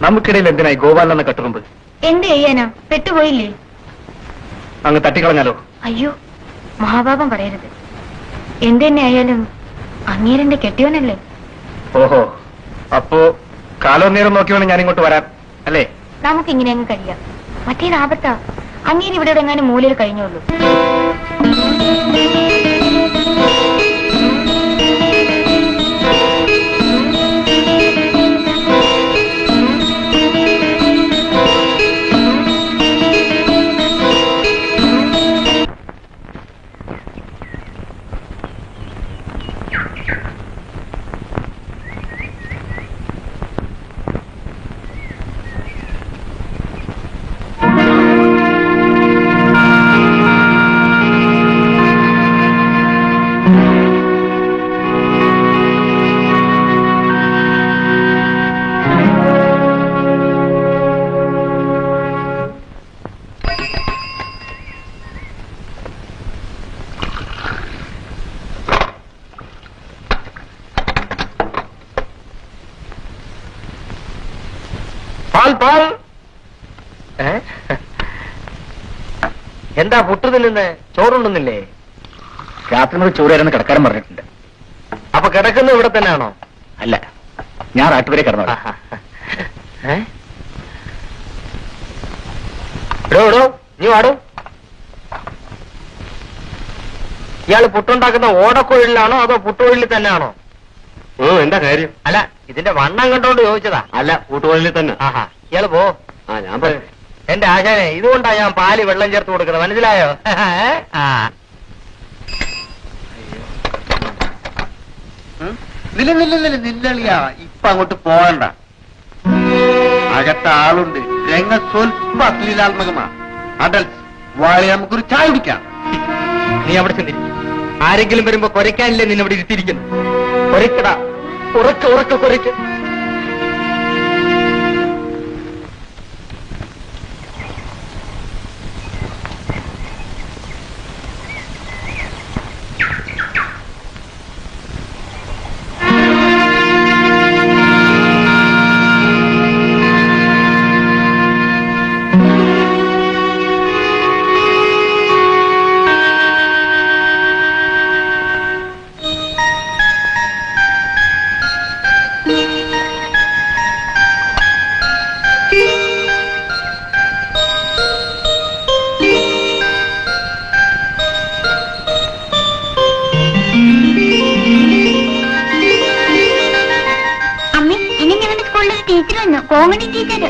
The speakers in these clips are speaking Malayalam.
നമുക്കിടയിൽ എന്തിനായി ഗോപാലൻ എന്ന കട്ടുറുമ്പ്? എന്ത് ചെയ്യാനോ, പെട്ടുപോയില്ലേ? അങ്ങ് തട്ടിക്കളഞ്ഞാലോ? അയ്യോ, മഹാപാപം പറയരുത്. എന്തെന്നെ ആയാലും അങ്ങേരെന്റെ കെട്ടിയോനല്ലേ. ഓഹോ, അപ്പോ കാലോ നേരം നോക്കി വേണം ഞാൻ ഇങ്ങോട്ട് വരാൻ അല്ലേ? നമുക്കിങ്ങനെ അങ്ങ് കഴിയാം. മറ്റേത് ആപത്താ. അങ്ങേര് ഇവിടെ എങ്ങാനും മൂലയിൽ കഴിഞ്ഞോളൂ. എന്താ പുട്ടുതില്ലെന്ന്? ചോറുണ്ടെന്നില്ലേ? രാത്രി മുതൽ ചോറ് തരുന്ന കിടക്കാരൻ പറഞ്ഞിട്ടുണ്ട്. അപ്പൊ കിടക്കുന്നത് ഇവിടെ തന്നെയാണോ? അല്ല, ഞാൻ നാട്ടുവരെ കിടന്നോ. നീ വാടോ. ഇയാള് പുട്ടുണ്ടാക്കുന്ന ഓടക്കൊഴിലാണോ അതോ പുട്ടുകൊഴിലിൽ തന്നെയാണോ? എന്താ കാര്യം? അല്ല, ഇതിന്റെ വണ്ണം കണ്ടോണ്ട് ചോദിച്ചതാ. അല്ല, പുട്ടുകൊഴിലിൽ തന്നെ. ഇയാള് പോ. ഞാൻ പറയാം. എന്റെ ആശാനെ, ഇതുകൊണ്ടാ ഞാൻ പാല് വെള്ളം ചേർത്ത് കൊടുക്കുന്നത്, മനസ്സിലായോ? നില്ലിയാ, ഇപ്പൊ അങ്ങോട്ട് പോകണ്ട. അകത്ത ആളുണ്ട്. രംഗ സ്വൽപ്പ അശ്ലീലാത്മകമാ. അഡൽസ് വാളി, നമുക്കൊരു ചായ കുടിക്കാം. നീ അവിടെ ചെന്നിരിക്കും. ആരെങ്കിലും വരുമ്പോ കുരയ്ക്കാനില്ലേ നിന്നവിടെ ഇരുത്തിയിരിക്കുന്നു? കുരയ്ക്കടാ, ഉറക്ക കുരയ്ക്ക്. Comedy teacher.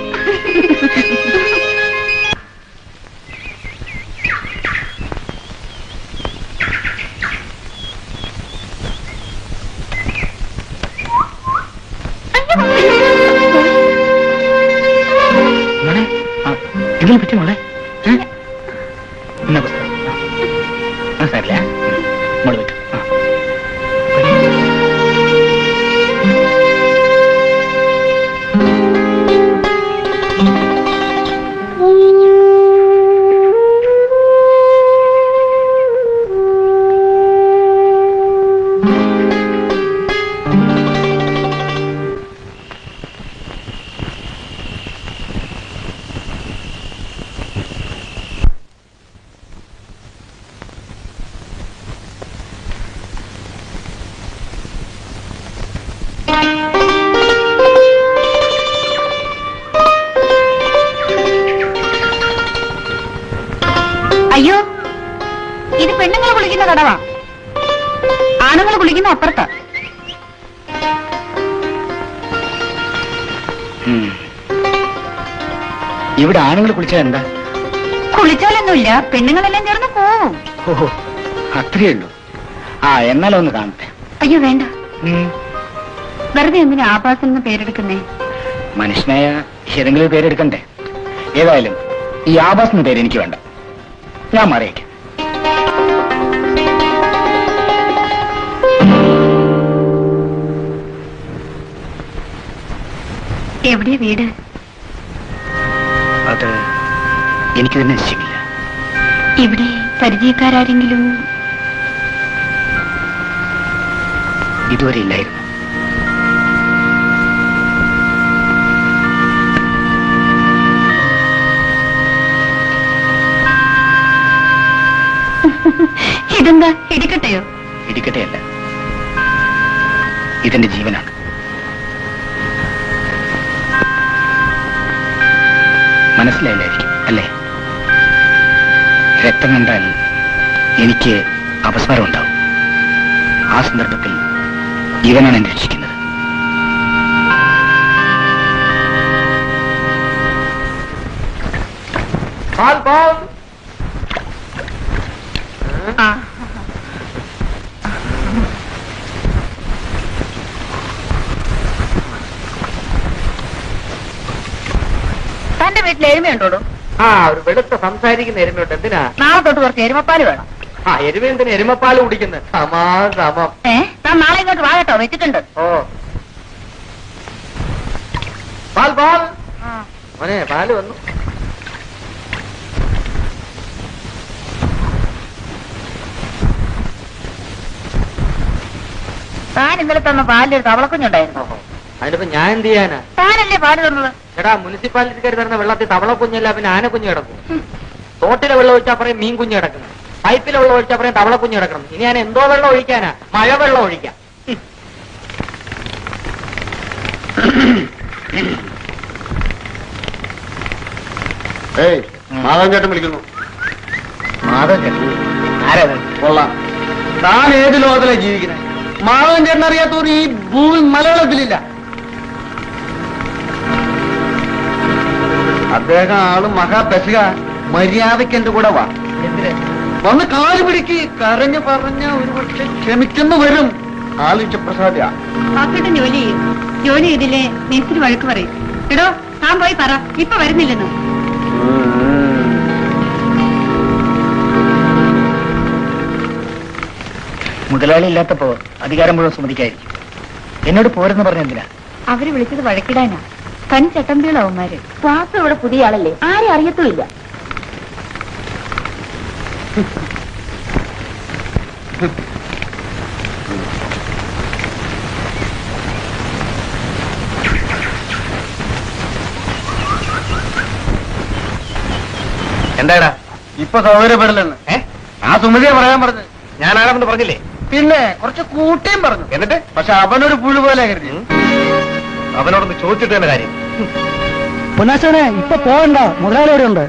ഇതിനെ പറ്റി മോളെ എന്നാ പുസ്തകം? സാരില്ല, മോള് പറ്റും. അയ്യോ, ഇത് പെണ്ണുങ്ങൾ കുളിക്കുന്ന കടവാ. ആണുങ്ങൾ കുളിക്കുന്ന അപ്പുറത്താ. ഇവിടെ ആണുങ്ങൾ കുളിച്ചാൽ എന്താ? കുളിച്ചാലൊന്നുമില്ല, പെണ്ണുങ്ങളെല്ലാം ചേർന്ന് പോവും. ഓഹോ, അത്രയേ ഉള്ളൂ. എന്നാലും ഒന്ന് കാണട്ടെ. അയ്യോ വേണ്ട, വെറുതെ എന്തിനാ ആഭാസൻ എന്ന് പേരെടുക്കുന്നേ? മനുഷ്യനായ ഏതെങ്കിലും പേരെടുക്കണ്ടേ? ഏതായാലും ഈ ആഭാസ് എന്ന പേര് എനിക്ക് വേണ്ട. ഞാൻ മാറിയേക്കാം. എവിടെയാ വീട്? അത് എനിക്ക് തന്നെ നിശ്ചയമില്ല. ഇവിടെ പരിചയക്കാരെങ്കിലും? ഇതുവരെ ഇല്ലായിരുന്നു. ഇതെന്താ ഇടിക്കട്ടെയോ? ഇടിക്കട്ടെയല്ല, ഇതെന്റെ ജീവനാണ്. മനസ്സിലായില്ലായിരിക്കും അല്ലേ? രക്തം കണ്ടാൽ എനിക്ക് അപസ്മാരം ഉണ്ടാവും. ആ സന്ദർഭത്തിൽ ഇവനാണ് എന്നെ രക്ഷിക്കുന്നത്. തന്റെ വീട്ടിൽ എരുമയുണ്ടോടോ? ഒരു വെളുത്ത സംസാരിക്കുന്ന എരുമയുണ്ട്. എന്തിനാ? നാളെ തൊട്ട് കുറച്ച് എരുമപ്പാല് വേണം. എരുമ എന്തിനാ എരുമപ്പാല് കുടിക്കുന്നത്? സമം. താൻ നാളെ ഇങ്ങോട്ട് വാ കേട്ടോ, വെച്ചിട്ടുണ്ട്. പാൽ മോനെ, പാല് വന്നു. താൻ ഇന്നലെ തന്ന പാലിൽ ഒരു തവളക്കുഞ്ഞുണ്ടായിരുന്നു. അതിനിപ്പോ ഞാൻ എന്ത് ചെയ്യാനാ? താനല്ലേ പാല് തന്നത്? എടാ, മുനിസിപ്പാലിറ്റിക്കാർ തരുന്ന വെള്ളത്തിൽ തവളക്കുഞ്ഞല്ല, പിന്നെ ആനക്കുഞ്ഞ് കിടക്കും. തോട്ടിലെ വെള്ളം ഒഴിച്ചാൽ പറയും മീൻ കുഞ്ഞ് കിടക്കണം, പൈപ്പിലെ വെള്ളം ഒഴിച്ചാൽ പറയും തവളക്കുഞ്ഞ് കിടക്കണം. ഇനി ഞാൻ എന്തോ വെള്ളം ഒഴിക്കാനാ? മഴ വെള്ളം ഒഴിക്കാം. മാധവൻ ചേട്ടൻ വിളിക്കുന്നു. മാധവൻ ചേട്ടൻ ആരാ? കൊള്ളാം. താൻ ഏത് ലോകത്തിലാണ് ജീവിക്കുന്നത്? മാധവൻ ചേട്ടൻ അറിയാത്തവർ ഈ ഭൂമി മലയാളത്തിലില്ല. അദ്ദേഹം ആള് മഹാപെശക. മര്യാദയ്ക്ക് എന്റെ കൂടെ വാ. വന്ന് കാല് പിടിക്ക്. കരഞ്ഞു പറഞ്ഞ ഒരു പക്ഷെ ക്ഷമിക്കുന്നു വരും. ആളിച്ച പ്രസാദ പാക്കട്ട് ജോലി ചെയ്യും. ജോലി ചെയ്തില്ലേ മേസ്തിരി വഴക്ക് പറയും. എടോ, താൻ പോയി പറ ഇപ്പൊ വരുന്നില്ലെന്ന്. മുതലാളി ഇല്ലാത്തപ്പോ അധികാരം മുഴുവൻ സുമതിക്കായിരിക്കും. എന്നോട് പോരെന്ന് പറഞ്ഞ എന്തിനാ? അവര് വിളിച്ചത് വഴക്കിടാനാ. തനി ചട്ടമ്പികളാവന്മാര്. ക്ലാസ് ഇവിടെ പുതിയ ആളല്ലേ, ആരും അറിയത്തുമില്ല. എന്താടാ ഇപ്പൊ സൗകര്യപ്പെടില്ലെന്ന് ആ സുമതിയെ പറയാൻ പറഞ്ഞു. ഞാൻ ആരാണെന്ന് പറഞ്ഞില്ലേ? പിന്നെ കുറച്ച് കൂട്ടിയും പറഞ്ഞു. എന്നിട്ട് പക്ഷെ അവനൊരു പുഴു പോലെ കരുതി. അവനോടൊന്ന് ചോദിച്ചിട്ട് തന്നെ കാര്യം. പൊന്നാശനെ ഇപ്പൊ പോകണ്ട, മുതലാളി ഇവിടെ ഉണ്ട്.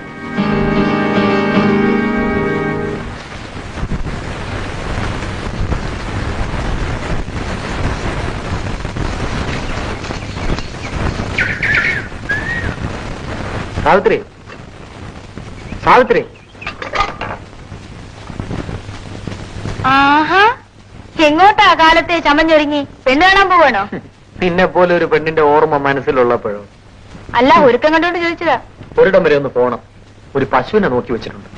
സാവിത്രി, ആഹാ, എങ്ങോട്ടാ കാലത്തെ ചമഞ്ഞൊരുങ്ങി? പെണ്ണ് കാണാൻ പോവാണോ? പിന്നെ പോലെ ഒരു പെണ്ണിന്റെ ഓർമ്മ മനസ്സിലുള്ളപ്പോഴും. അല്ല, ഒരുക്കം കണ്ടോണ്ട് ചോദിച്ചതാ. ഒരിടം വരെ ഒന്ന് പോണം. ഒരു പശുവിനെ നോക്കി വെച്ചിട്ടുണ്ട്.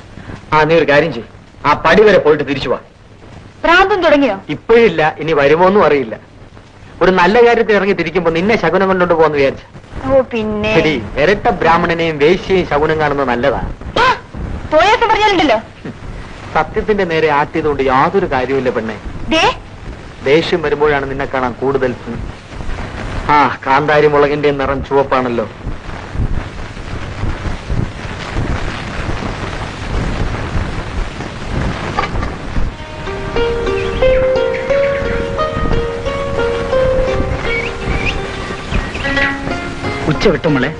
നീ ഒരു കാര്യം ചെയ്യും, ആ പടി വരെ പോയിട്ട് തിരിച്ചു വാ. ഭ്രാന്തം തുടങ്ങിയോ? ഇപ്പോഴില്ല, ഇനി വരുമോന്നും അറിയില്ല. ഒരു നല്ല കാര്യത്തിൽ ഇറങ്ങി തിരിക്കുമ്പോ നിന്നെ ശകുനം കൊണ്ടോണ്ട് പോന്ന് വിചാരിച്ച. ഓ പിന്നെ ശരി, ഇരട്ട ബ്രാഹ്മണനെയും വേശ്യയും ശകുനം കാണുന്നത് നല്ലതാ. പോയാസം പറഞ്ഞാലുണ്ടല്ലോ. സത്യത്തിന്റെ നേരെ ആട്ടിയതുകൊണ്ട് യാതൊരു കാര്യമില്ല പെണ്ണെ. ദേഷ്യം വരുമ്പോഴാണ് നിന്നെ കാണാൻ കൂടുതൽ. കാന്താരി മുളകിന്റെ നിറം ചുവപ്പാണല്ലോ. ഉച്ച വിട്ടുമോളെ.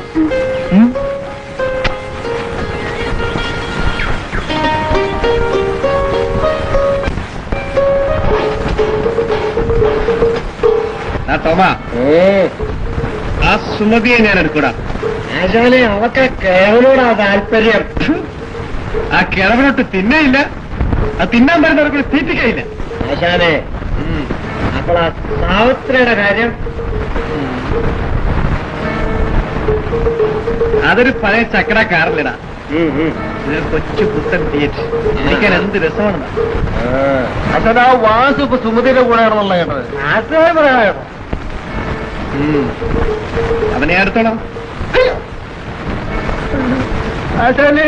തോമാ, ആ സുമതിയെ ഞാൻ എടുക്കൂടാ. അവക്ക് കിഴവനോടാ താല്പര്യം. ആ കിഴവനോട്ട് തിന്നയില്ല, അത് തിന്നാൻ വരുന്നവർക്ക് തീറ്റിക്കയില്ല. ആശാനെ, അപ്പോൾ ആ സാവിത്രിയുടെ കാര്യം? അതൊരു പഴയ ചക്കട കാറിലിടാ. കൊച്ചു പുത്തൻ തിയേറ്റർ. എനിക്കാൻ എന്ത് രസമാണെന്നാ. അച്ഛനാ വാസു ഇപ്പൊ സുമതിയുടെ കൂടെ ആണെന്നുള്ള കേട്ടത്. നാട്ടുകാർ പറയാമോ? അവനെ അടുത്തോളാം. ആശാനെ,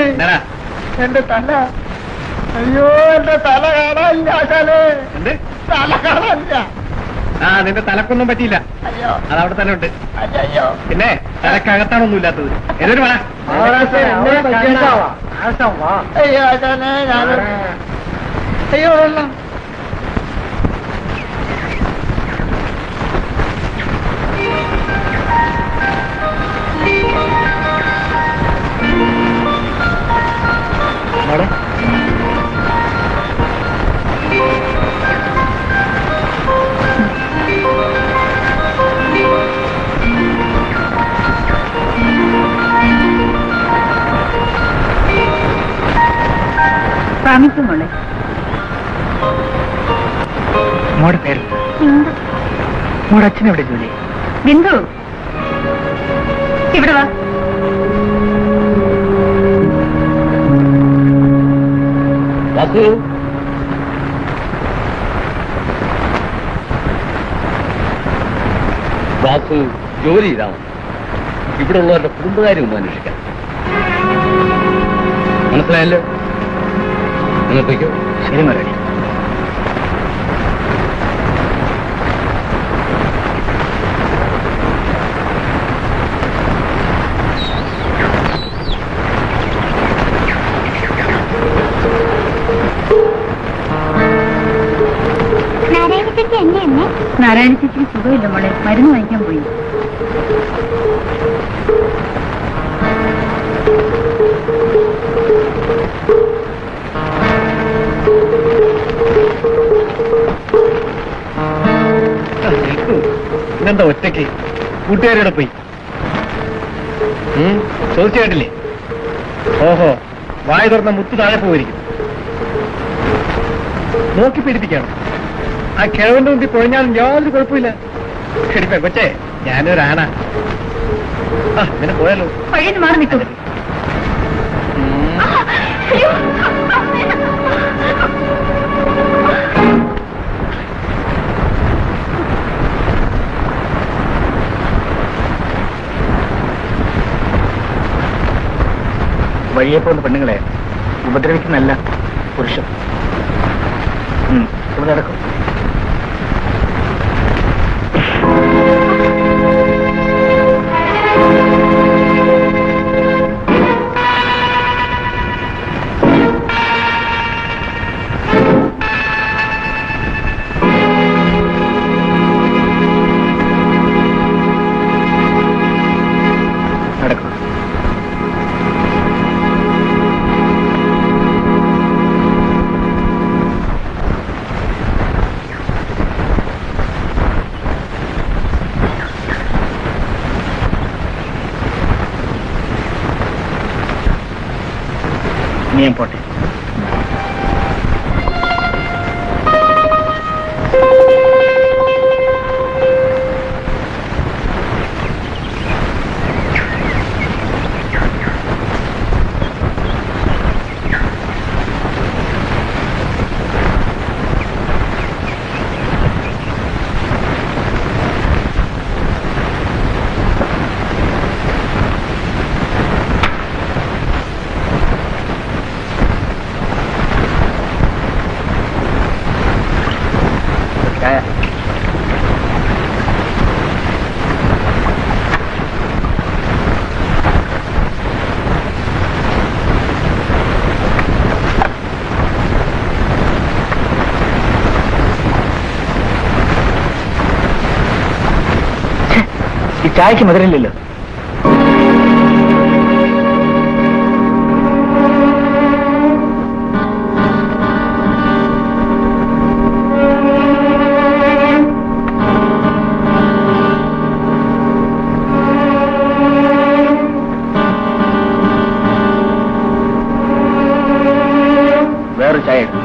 എന്റെ തല, അയ്യോ എന്റെ തല കാണാനില്ല ആശാനെ. എന്ത് തല കാണാനില്ല? നിന്റെ തലക്കൊന്നും പറ്റിയില്ല, അതവിടെ തന്നെ ഉണ്ട്. അയ്യോ, പിന്നെ തലക്കകത്താണൊന്നും ഇല്ലാത്തത്. ഏതൊരു വേണം. അയ്യോ ആശാനെ, ഞാൻ അയ്യോ വെള്ളം. മോളെ പ്രാമിക്കും മോളെ. മോടെ പേര് മോടെ അച്ഛനെവിടെ ജോലി? ബിന്ദു ഇവിടെ വാ. വാസു ജോലി ചെയ്താൽ ഇവിടെ ഉള്ളവരുടെ കുടുംബകാര്യം ഒന്ന് അന്വേഷിക്കാം. മനസ്സിലായല്ലോ? എന്നത്തേക്കോ? ശരി മലയാളി. നാരായണ ചേച്ചിക്ക് സുഖമില്ല മോളെ, മരുന്ന് വാങ്ങിക്കാൻ പോയി. ഇതെന്താ ഒറ്റയ്ക്ക്? കൂട്ടുകാരോടെ പോയി ചോദിച്ചു കേട്ടില്ലേ? ഓഹോ, വായ തുറന്ന മുത്ത് താഴെ പോയിരിക്കും. നോക്കി പീഡിപ്പിക്കണം. ആ കിഴവന്റെ മുമ്പിൽ പൊഴിഞ്ഞാലും യാതൊരു കുഴപ്പമില്ല. ശരിപ്പ കൊച്ചേ, ഞാനൊരാണ. ഇങ്ങനെ പോയാലോ? വഴിയിൽ മാറി നിൽക്കും. വഴിയെ പോകുന്ന പെണ്ണുങ്ങളെ ഉപദ്രവിക്കുന്നല്ല പുരുഷൻ. ഇവിടെ നടക്കും. നടക്കും. ഞാൻ പോട്ടെ. ഈ ചായക്ക് മധുരമില്ലല്ലോ. വേറൊരു ചായ എടുക്കും.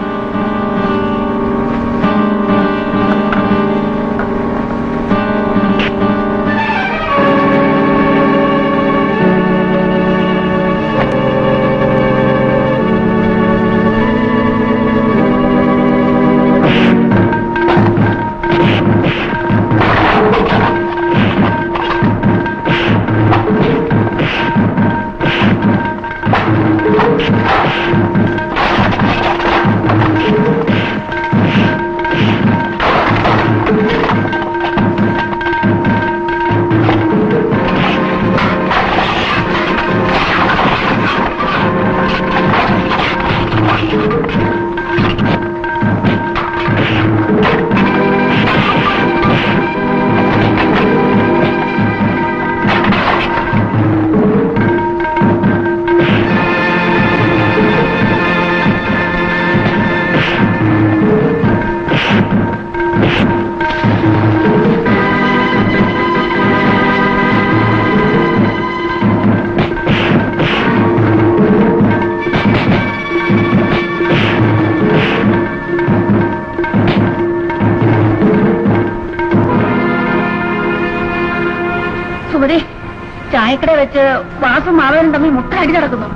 ചായക്കട വെച്ച് വാസും മാധവനും തമ്മിൽ മുട്ട അടി നടക്കുന്നു.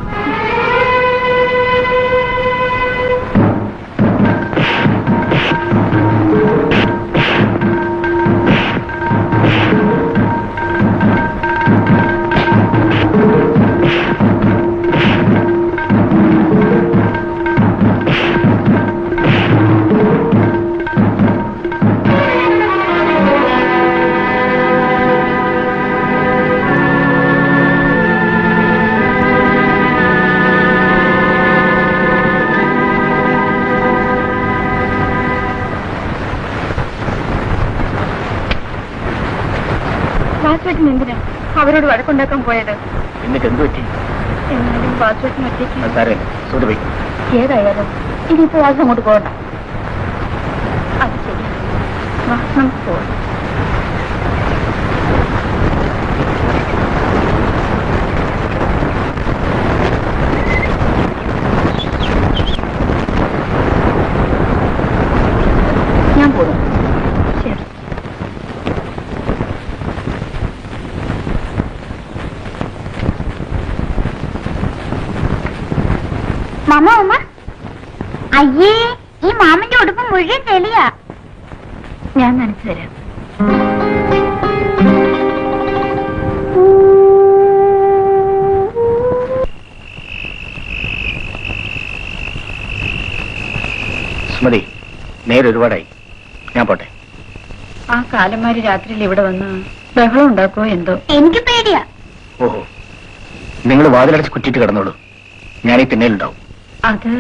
വാസുവേട്ടൻ എന്തിനാ അവരോട് വഴക്കുണ്ടാക്കാൻ പോയത്? എന്നിട്ട് എന്ത് പറ്റി? എന്നാലും വാസുവേട്ടൻ ഒറ്റയ്ക്ക് സാരമില്ല, സുഖമായി. ഏതായാലും ഇനിയിപ്പോ വാസം അങ്ങോട്ട് പോകണ്ട. അത് ശരി, വാ നമുക്ക് പോകാം. ഞാൻ പോകും. ശരി. മാമ അമ്മ, അയ്യേ ഈ മാമന്റെ ഉടുപ്പ് മുഴുവൻ തെളിയാ. ഞാൻ നനച്ചു തരാം. സുമതി, നേരെ ഒരുപാടായി, ഞാൻ പോട്ടെ. ആ കാലന്മാര് രാത്രിയിൽ ഇവിടെ വന്ന് ബഹളം ഉണ്ടാക്കുമോ എന്തോ. എനിക്ക് പേടിയാ. ഓഹോ, നിങ്ങൾ വാതിലടച്ച് കുറ്റിട്ട് കിടന്നോളൂ, ഞാനീ തിന്നലുണ്ടാവും. അത്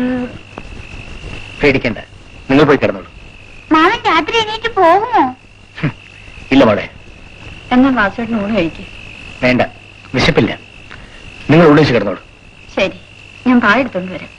പേടിക്കണ്ട, നിങ്ങൾ പോയി കിടന്നോളൂ. മാമൻ രാത്രി എണീറ്റ് പോകുമോ? ഇല്ല മോളെ. എന്നാൽ വാസുവേട്ടൻ ഊണ് കഴിക്കും. വേണ്ട, വിശപ്പില്ല, നിങ്ങൾ ഉള്ളിച്ച് കിടന്നോളൂ. ശരി, ഞാൻ പായെടുത്തോണ്ട് വരാം.